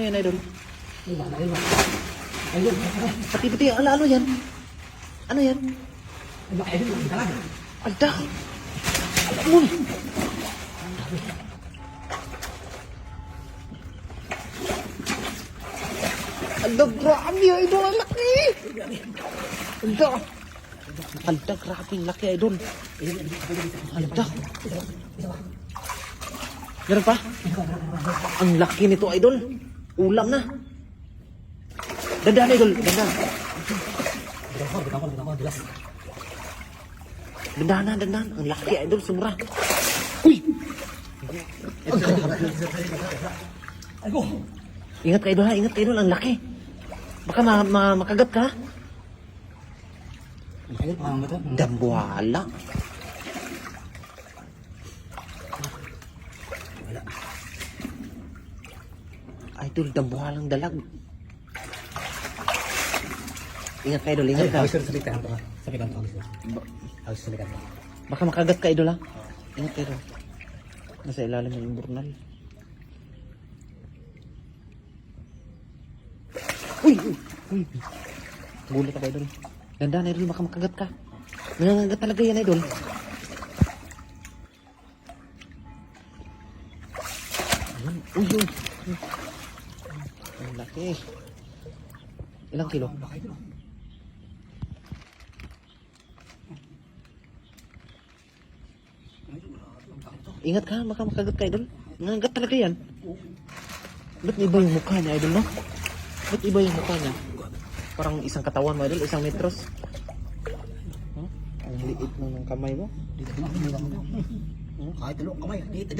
yan, idol? Ayun. Pati, ano yan? Ano yan? Ayun, talaga. Alda! Alam mo! Alda, grabe, idol! Ang laki! Alda! Alda, grabe, ang laki, idol! Alda! Meron pa? Ang laki nito, idol! Ulam na! Dandan, idol! Dandan! Dandan! Ang laki, idol! Sumra! Uy! Ingat ka, idol, ha? Ingat ka, idol! Ang laki! Baka makagat ka, ha? Dambuhala! Idol, dambuhalang dalag. Ingat ka, idol, ingat ka. Baka makagat ka, idol, ha? Ingat ka, idol. Nasa ilalim ng burnal. Uy! Gulat ako, idol. Ganda, idol, baka makagat ka. Nangangagat talaga yan, idol. Uy! Ang laki. Ilang kilo? Ingat ka, baka makagat ka, idol. Nangangagat talaga yan. Ba't iba yung mukha niya, idol, no? Ba't iba yung mukha niya? Parang isang katawan mo, idol, isang metros. Huh? Ang liit mo ng kamay mo. Kahit dalawang kamay, dito,